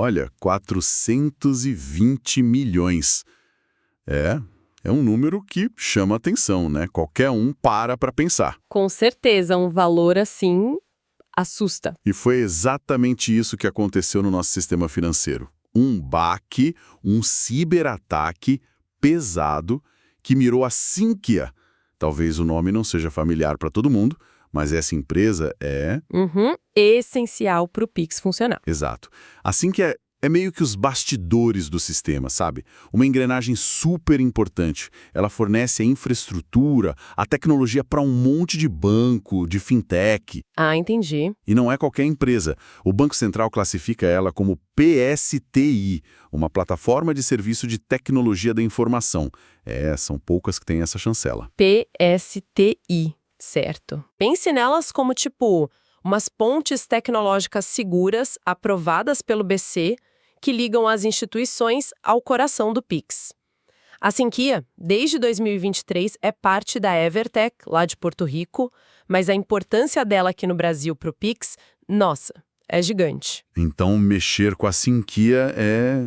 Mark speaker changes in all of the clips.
Speaker 1: Olha, 420 milhões. É um número que chama atenção, né? Qualquer um para pensar.
Speaker 2: Com certeza, um valor assim assusta.
Speaker 1: E foi exatamente isso que aconteceu no nosso sistema financeiro. Um baque, um ciberataque pesado que mirou a Sinqia. Talvez o nome não seja familiar para todo mundo, mas essa empresa é...
Speaker 2: Essencial para o Pix funcionar.
Speaker 1: Exato. A Sinqia é meio que os bastidores do sistema, sabe? Uma engrenagem super importante. Ela fornece a infraestrutura, a tecnologia para um monte de banco, de fintech.
Speaker 2: Ah, entendi.
Speaker 1: E não é qualquer empresa. O Banco Central classifica ela como PSTI, uma plataforma de serviço de tecnologia da informação. São poucas que têm essa chancela.
Speaker 2: PSTI, certo. Pense nelas como, umas pontes tecnológicas seguras aprovadas pelo BC que ligam as instituições ao coração do Pix. A Sinqia, desde 2023, é parte da Evertec, lá de Porto Rico, mas a importância dela aqui no Brasil para o Pix, nossa, é gigante.
Speaker 1: Então, mexer com a Sinqia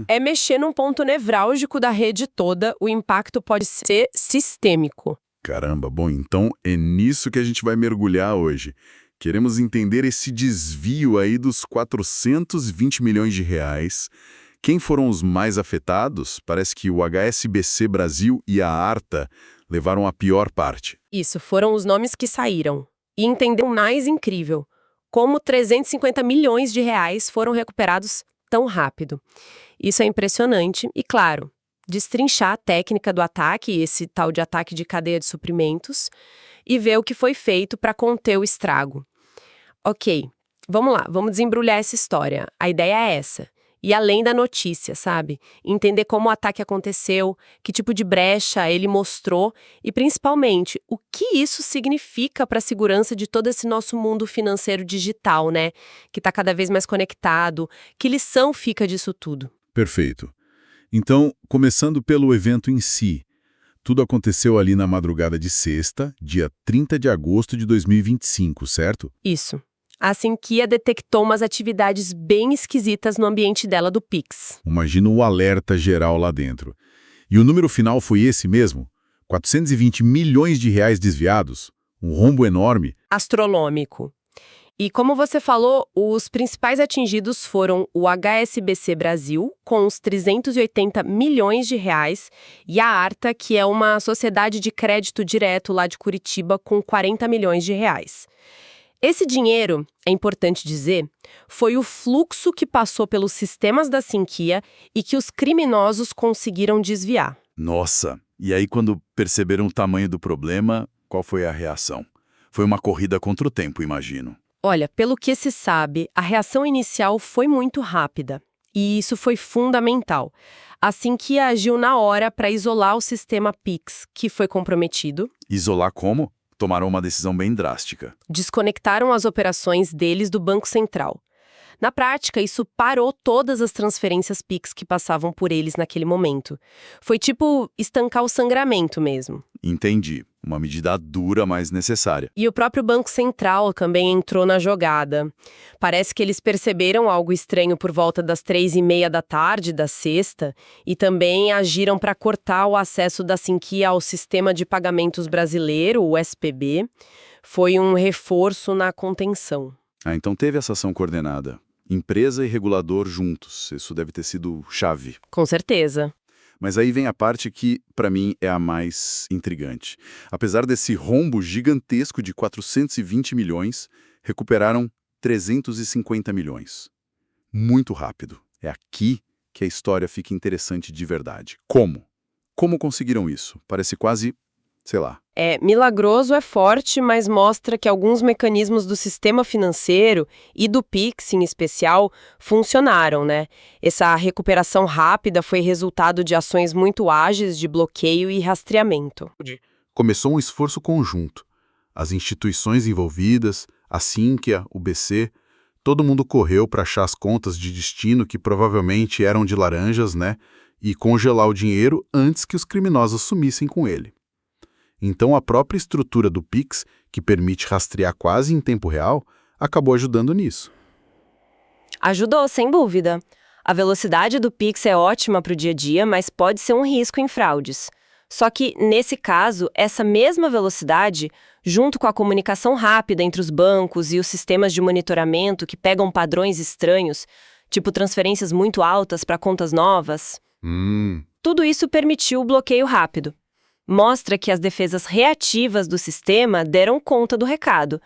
Speaker 2: É mexer num ponto nevrálgico da rede toda, o impacto pode ser sistêmico.
Speaker 1: Caramba, bom, então é nisso que a gente vai mergulhar hoje. Queremos entender esse desvio aí dos 420 milhões de reais. Quem foram os mais afetados? Parece que o HSBC Brasil e a Arta levaram a pior parte.
Speaker 2: Isso, foram os nomes que saíram. E entender o mais incrível, como 350 milhões de reais foram recuperados tão rápido. Isso é impressionante e, claro, destrinchar a técnica do ataque, esse tal de ataque de cadeia de suprimentos, e ver o que foi feito para conter o estrago. Ok, vamos lá, vamos desembrulhar essa história. A ideia é essa. E além da notícia, sabe? Entender como o ataque aconteceu, que tipo de brecha ele mostrou e, principalmente, o que isso significa para a segurança de todo esse nosso mundo financeiro digital, né? Que está cada vez mais conectado. Que lição fica disso tudo?
Speaker 1: Perfeito. Então, começando pelo evento em si. Tudo aconteceu ali na madrugada de sexta, dia 30 de agosto de 2025, certo?
Speaker 2: Isso. A Sinqia detectou umas atividades bem esquisitas no ambiente dela do Pix.
Speaker 1: Imagina o alerta geral lá dentro. E o número final foi esse mesmo? 420 milhões de reais desviados? Um rombo enorme?
Speaker 2: Astronômico. E como você falou, os principais atingidos foram o HSBC Brasil, com uns 380 milhões de reais, e a Arta, que é uma sociedade de crédito direto lá de Curitiba, com 40 milhões de reais. Esse dinheiro, é importante dizer, foi o fluxo que passou pelos sistemas da Sinqia e que os criminosos conseguiram desviar.
Speaker 1: Nossa! E aí, quando perceberam o tamanho do problema, qual foi a reação? Foi uma corrida contra o tempo, imagino.
Speaker 2: Olha, pelo que se sabe, a reação inicial foi muito rápida. E isso foi fundamental. A Sinqia agiu na hora para isolar o sistema Pix, que foi comprometido.
Speaker 1: Isolar como? Tomaram uma decisão bem drástica.
Speaker 2: Desconectaram as operações deles do Banco Central. Na prática, isso parou todas as transferências Pix que passavam por eles naquele momento. Foi tipo estancar o sangramento mesmo.
Speaker 1: Entendi. Uma medida dura, mas necessária.
Speaker 2: E o próprio Banco Central também entrou na jogada. Parece que eles perceberam algo estranho por volta das 3h30 da tarde da sexta e também agiram para cortar o acesso da Sinqia ao sistema de pagamentos brasileiro, o SPB. Foi um reforço na contenção.
Speaker 1: Então teve essa ação coordenada. Empresa e regulador juntos. Isso deve ter sido chave.
Speaker 2: Com certeza.
Speaker 1: Mas aí vem a parte que, para mim, é a mais intrigante. Apesar desse rombo gigantesco de 420 milhões, recuperaram 350 milhões. Muito rápido. É aqui que a história fica interessante de verdade. Como? Como conseguiram isso? Parece quase, sei lá.
Speaker 2: Milagroso é forte, mas mostra que alguns mecanismos do sistema financeiro e do Pix, em especial, funcionaram, né? Essa recuperação rápida foi resultado de ações muito ágeis de bloqueio e rastreamento.
Speaker 1: Começou um esforço conjunto. As instituições envolvidas, a Sinqia, o BC, todo mundo correu para achar as contas de destino que provavelmente eram de laranjas, né? E congelar o dinheiro antes que os criminosos sumissem com ele. Então, a própria estrutura do Pix, que permite rastrear quase em tempo real, acabou ajudando nisso.
Speaker 2: Ajudou, sem dúvida. A velocidade do Pix é ótima para o dia a dia, mas pode ser um risco em fraudes. Só que, nesse caso, essa mesma velocidade, junto com a comunicação rápida entre os bancos e os sistemas de monitoramento que pegam padrões estranhos, tipo transferências muito altas para contas novas, tudo isso permitiu o bloqueio rápido. Mostra que as defesas reativas do sistema deram conta do recado.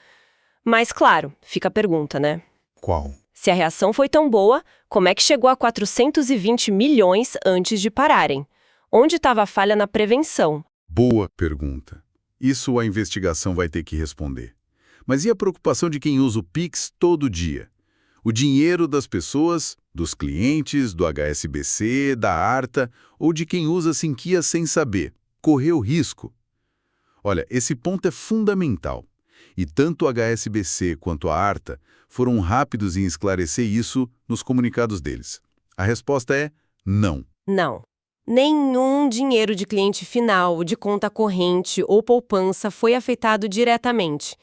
Speaker 2: Mas, claro, fica a pergunta, né?
Speaker 1: Qual?
Speaker 2: Se a reação foi tão boa, como é que chegou a 420 milhões antes de pararem? Onde estava a falha na prevenção?
Speaker 1: Boa pergunta. Isso a investigação vai ter que responder. Mas e a preocupação de quem usa o Pix todo dia? O dinheiro das pessoas, dos clientes, do HSBC, da Arta ou de quem usa Sinqia sem saber? Correu risco? Olha, esse ponto é fundamental. E tanto o HSBC quanto a Arta foram rápidos em esclarecer isso nos comunicados deles. A resposta é não.
Speaker 2: Não. Nenhum dinheiro de cliente final, de conta corrente ou poupança foi afetado diretamente.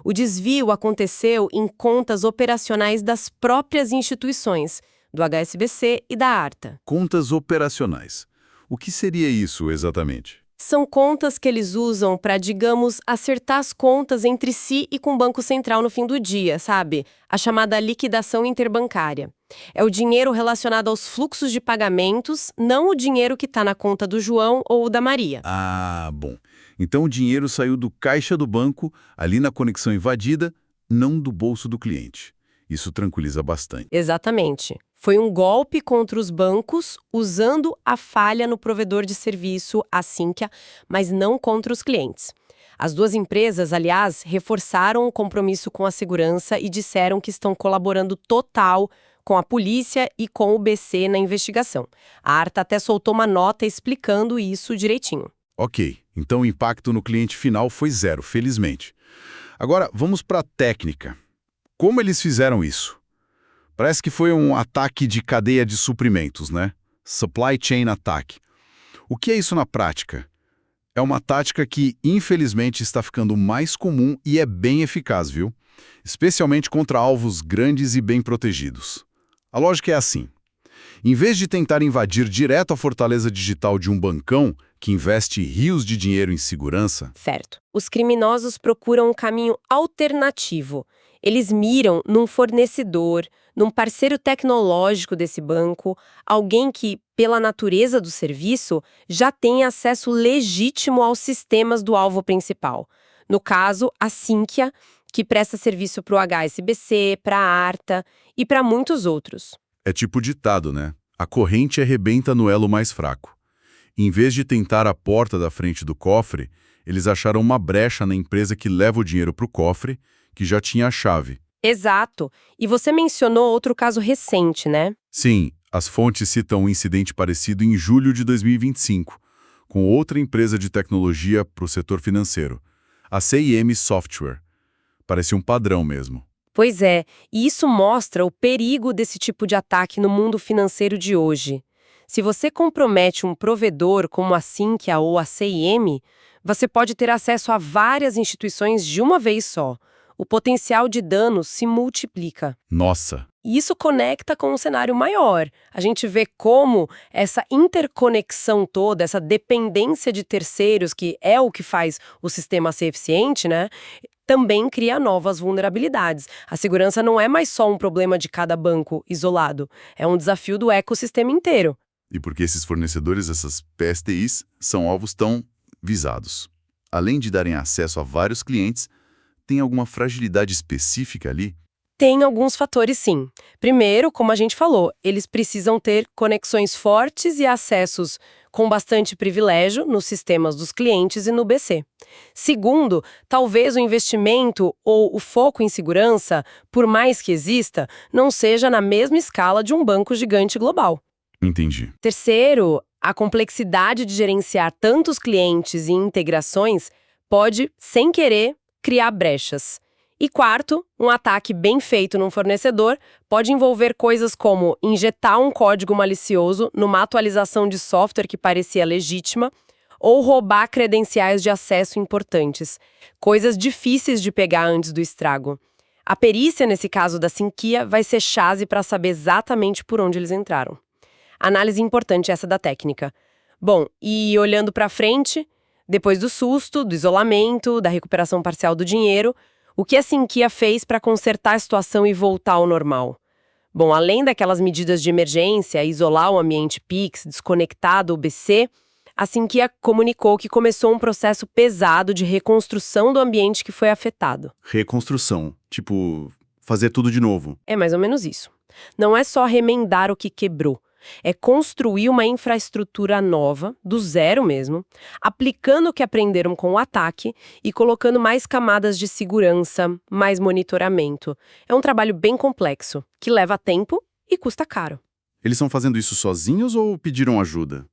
Speaker 2: O desvio aconteceu em contas operacionais das próprias instituições, do HSBC e da Arta.
Speaker 1: Contas operacionais. O que seria isso exatamente?
Speaker 2: São contas que eles usam para, digamos, acertar as contas entre si e com o Banco Central no fim do dia, sabe? A chamada liquidação interbancária. É o dinheiro relacionado aos fluxos de pagamentos, não o dinheiro que está na conta do João ou da Maria.
Speaker 1: Ah, bom. Então o dinheiro saiu do caixa do banco, ali na conexão invadida, não do bolso do cliente. Isso tranquiliza bastante.
Speaker 2: Exatamente. Foi um golpe contra os bancos usando a falha no provedor de serviço, a Sinqia, mas não contra os clientes. As duas empresas, aliás, reforçaram o compromisso com a segurança e disseram que estão colaborando total com a polícia e com o BC na investigação. A Arta até soltou uma nota explicando isso direitinho.
Speaker 1: Ok, então o impacto no cliente final foi zero, felizmente. Agora, vamos para a técnica. Como eles fizeram isso? Parece que foi um ataque de cadeia de suprimentos, né? Supply Chain Attack. O que é isso na prática? É uma tática que, infelizmente, está ficando mais comum e é bem eficaz, viu? Especialmente contra alvos grandes e bem protegidos. A lógica é assim. Em vez de tentar invadir direto a fortaleza digital de um bancão que investe rios de dinheiro em segurança...
Speaker 2: Certo. Os criminosos procuram um caminho alternativo. Eles miram num fornecedor, num parceiro tecnológico desse banco, alguém que, pela natureza do serviço, já tem acesso legítimo aos sistemas do alvo principal. No caso, a Sinqia, que presta serviço para o HSBC, para a Arta e para muitos outros.
Speaker 1: É tipo ditado, né? A corrente arrebenta no elo mais fraco. Em vez de tentar a porta da frente do cofre, eles acharam uma brecha na empresa que leva o dinheiro para o cofre, que já tinha a chave.
Speaker 2: Exato. E você mencionou outro caso recente, né?
Speaker 1: Sim, as fontes citam um incidente parecido em julho de 2025, com outra empresa de tecnologia para o setor financeiro, a CIM Software. Parecia um padrão mesmo.
Speaker 2: Pois é, e isso mostra o perigo desse tipo de ataque no mundo financeiro de hoje. Se você compromete um provedor como a Sinqia ou a CIM, você pode ter acesso a várias instituições de uma vez só. O potencial de dano se multiplica.
Speaker 1: Nossa!
Speaker 2: E isso conecta com um cenário maior. A gente vê como essa interconexão toda, essa dependência de terceiros, que é o que faz o sistema ser eficiente, né? Também cria novas vulnerabilidades. A segurança não é mais só um problema de cada banco isolado. É um desafio do ecossistema inteiro.
Speaker 1: E porque esses fornecedores, essas PSTIs, são alvos tão visados. Além de darem acesso a vários clientes, tem alguma fragilidade específica ali?
Speaker 2: Tem alguns fatores, sim. Primeiro, como a gente falou, eles precisam ter conexões fortes e acessos com bastante privilégio nos sistemas dos clientes e no BC. Segundo, talvez o investimento ou o foco em segurança, por mais que exista, não seja na mesma escala de um banco gigante global.
Speaker 1: Entendi.
Speaker 2: Terceiro, a complexidade de gerenciar tantos clientes e integrações pode, sem querer, criar brechas. E quarto, um ataque bem feito num fornecedor pode envolver coisas como injetar um código malicioso numa atualização de software que parecia legítima ou roubar credenciais de acesso importantes, coisas difíceis de pegar antes do estrago. A perícia, nesse caso da Sinqia, vai ser chave para saber exatamente por onde eles entraram. Análise importante essa da técnica. Bom, e olhando para frente, depois do susto, do isolamento, da recuperação parcial do dinheiro, o que a Sinqia fez para consertar a situação e voltar ao normal? Bom, além daquelas medidas de emergência, isolar o ambiente Pix, desconectar do BC, a Sinqia comunicou que começou um processo pesado de reconstrução do ambiente que foi afetado.
Speaker 1: Reconstrução, tipo, fazer tudo de novo.
Speaker 2: É mais ou menos isso. Não é só remendar o que quebrou. É construir uma infraestrutura nova, do zero mesmo, aplicando o que aprenderam com o ataque e colocando mais camadas de segurança, mais monitoramento. É um trabalho bem complexo, que leva tempo e custa caro.
Speaker 1: Eles estão fazendo isso sozinhos ou pediram ajuda?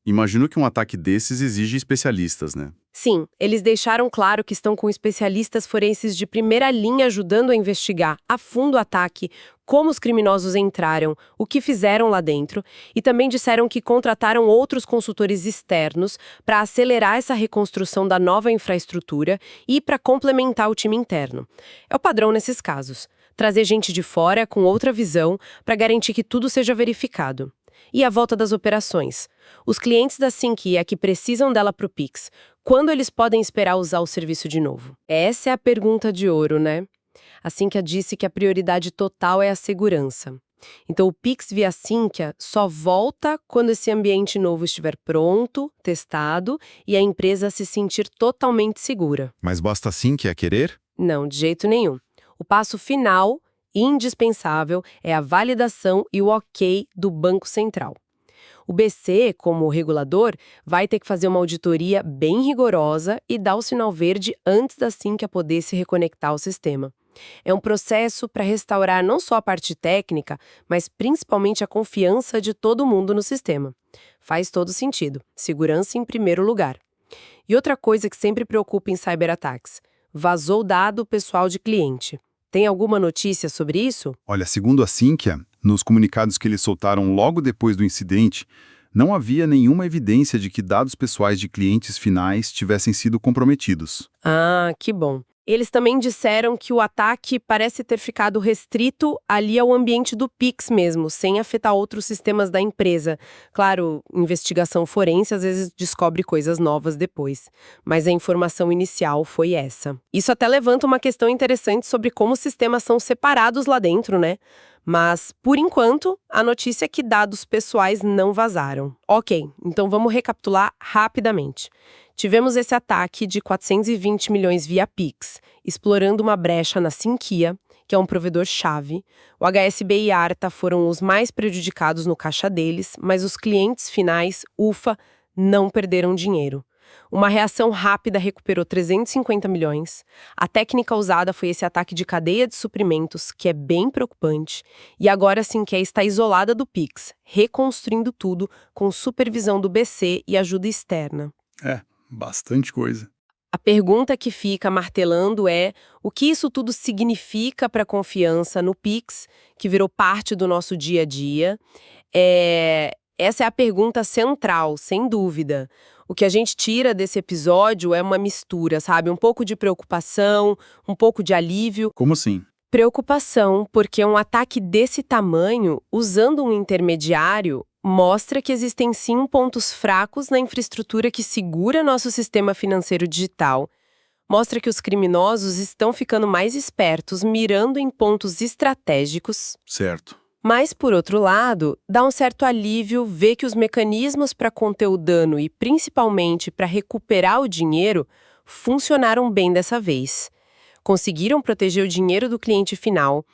Speaker 1: Imagino que um ataque desses exige especialistas, né?
Speaker 2: Sim, eles deixaram claro que estão com especialistas forenses de primeira linha ajudando a investigar a fundo o ataque, como os criminosos entraram, o que fizeram lá dentro, e também disseram que contrataram outros consultores externos para acelerar essa reconstrução da nova infraestrutura e para complementar o time interno. É o padrão nesses casos, trazer gente de fora com outra visão para garantir que tudo seja verificado. E a volta das operações. Os clientes da Sinqia que precisam dela para o Pix, quando eles podem esperar usar o serviço de novo? Essa é a pergunta de ouro, né? A Sinqia disse que a prioridade total é a segurança. Então o Pix via Sinqia só volta quando esse ambiente novo estiver pronto, testado e a empresa se sentir totalmente segura.
Speaker 1: Mas basta a Sinqia querer?
Speaker 2: Não, de jeito nenhum. O passo final indispensável é a validação e o ok do Banco Central. O BC, como regulador, vai ter que fazer uma auditoria bem rigorosa e dar o sinal verde antes da Sinqia poder se reconectar ao sistema. É um processo para restaurar não só a parte técnica, mas principalmente a confiança de todo mundo no sistema. Faz todo sentido. Segurança em primeiro lugar. E outra coisa que sempre preocupa em cyberataques: vazou dado pessoal de cliente. Tem alguma notícia sobre isso?
Speaker 1: Olha, segundo a Sinqia, nos comunicados que eles soltaram logo depois do incidente, não havia nenhuma evidência de que dados pessoais de clientes finais tivessem sido comprometidos.
Speaker 2: Ah, que bom. Eles também disseram que o ataque parece ter ficado restrito ali ao ambiente do Pix mesmo, sem afetar outros sistemas da empresa. Claro, investigação forense às vezes descobre coisas novas depois, mas a informação inicial foi essa. Isso até levanta uma questão interessante sobre como os sistemas são separados lá dentro, né? Mas, por enquanto, a notícia é que dados pessoais não vazaram. Ok, então vamos recapitular rapidamente. Tivemos esse ataque de 420 milhões via Pix, explorando uma brecha na Sinqia, que é um provedor-chave. O HSB e a Arta foram os mais prejudicados no caixa deles, mas os clientes finais, ufa, não perderam dinheiro. Uma reação rápida recuperou 350 milhões. A técnica usada foi esse ataque de cadeia de suprimentos, que é bem preocupante. E agora a Sinqia está isolada do Pix, reconstruindo tudo com supervisão do BC e ajuda externa.
Speaker 1: Bastante coisa.
Speaker 2: A pergunta que fica martelando é o que isso tudo significa para a confiança no Pix, que virou parte do nosso dia a dia. Essa é a pergunta central, sem dúvida. O que a gente tira desse episódio é uma mistura, sabe? Um pouco de preocupação, um pouco de alívio.
Speaker 1: Como assim?
Speaker 2: Preocupação, porque um ataque desse tamanho, usando um intermediário, mostra que existem sim pontos fracos na infraestrutura que segura nosso sistema financeiro digital. Mostra que os criminosos estão ficando mais espertos, mirando em pontos estratégicos.
Speaker 1: Certo.
Speaker 2: Mas, por outro lado, dá um certo alívio ver que os mecanismos para conter o dano e, principalmente, para recuperar o dinheiro funcionaram bem dessa vez. Conseguiram proteger o dinheiro do cliente final.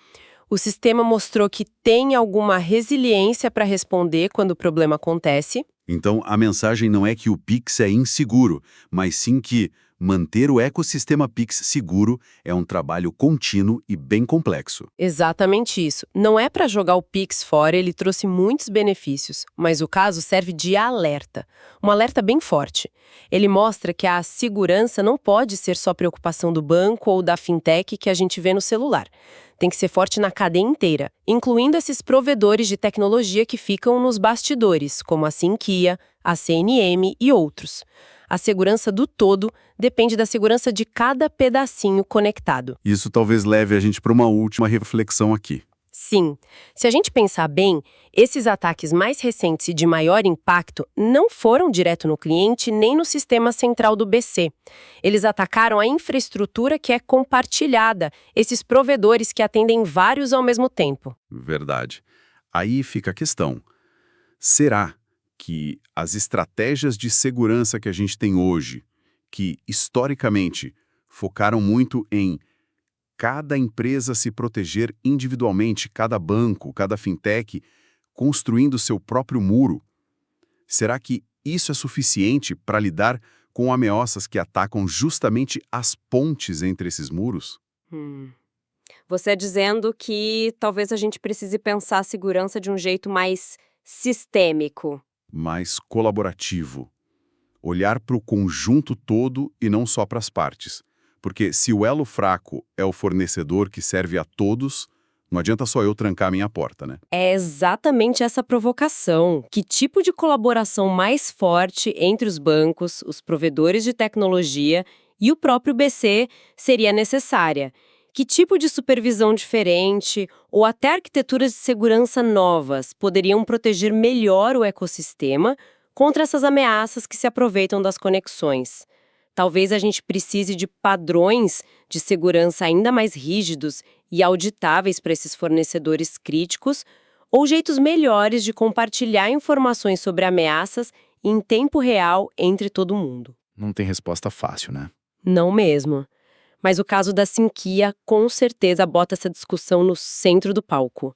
Speaker 2: O sistema mostrou que tem alguma resiliência para responder quando o problema acontece.
Speaker 1: Então, a mensagem não é que o Pix é inseguro, mas sim que manter o ecossistema Pix seguro é um trabalho contínuo e bem complexo.
Speaker 2: Exatamente isso. Não é para jogar o Pix fora, ele trouxe muitos benefícios, mas o caso serve de alerta. Um alerta bem forte. Ele mostra que a segurança não pode ser só preocupação do banco ou da fintech que a gente vê no celular. Tem que ser forte na cadeia inteira, incluindo esses provedores de tecnologia que ficam nos bastidores, como a Sinqia, a CNM e outros. A segurança do todo depende da segurança de cada pedacinho conectado.
Speaker 1: Isso talvez leve a gente para uma última reflexão aqui.
Speaker 2: Sim, se a gente pensar bem, esses ataques mais recentes e de maior impacto não foram direto no cliente nem no sistema central do BC. Eles atacaram a infraestrutura que é compartilhada, esses provedores que atendem vários ao mesmo tempo.
Speaker 1: Verdade. Aí fica a questão. Será que as estratégias de segurança que a gente tem hoje, que historicamente focaram muito em cada empresa se proteger individualmente, cada banco, cada fintech, construindo seu próprio muro, será que isso é suficiente para lidar com ameaças que atacam justamente as pontes entre esses muros?
Speaker 2: Você dizendo que talvez a gente precise pensar a segurança de um jeito mais sistêmico.
Speaker 1: Mais colaborativo. Olhar para o conjunto todo e não só para as partes. Porque se o elo fraco é o fornecedor que serve a todos, não adianta só eu trancar a minha porta, né?
Speaker 2: É exatamente essa provocação. Que tipo de colaboração mais forte entre os bancos, os provedores de tecnologia e o próprio BC seria necessária? Que tipo de supervisão diferente ou até arquiteturas de segurança novas poderiam proteger melhor o ecossistema contra essas ameaças que se aproveitam das conexões? Talvez a gente precise de padrões de segurança ainda mais rígidos e auditáveis para esses fornecedores críticos, ou jeitos melhores de compartilhar informações sobre ameaças em tempo real entre todo mundo.
Speaker 1: Não tem resposta fácil, né?
Speaker 2: Não mesmo. Mas o caso da Sinqia com certeza bota essa discussão no centro do palco.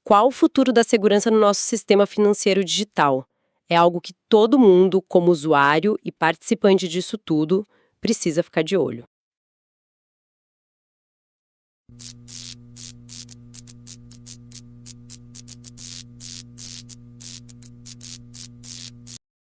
Speaker 2: Qual o futuro da segurança no nosso sistema financeiro digital? É algo que todo mundo, como usuário e participante disso tudo, precisa ficar de olho.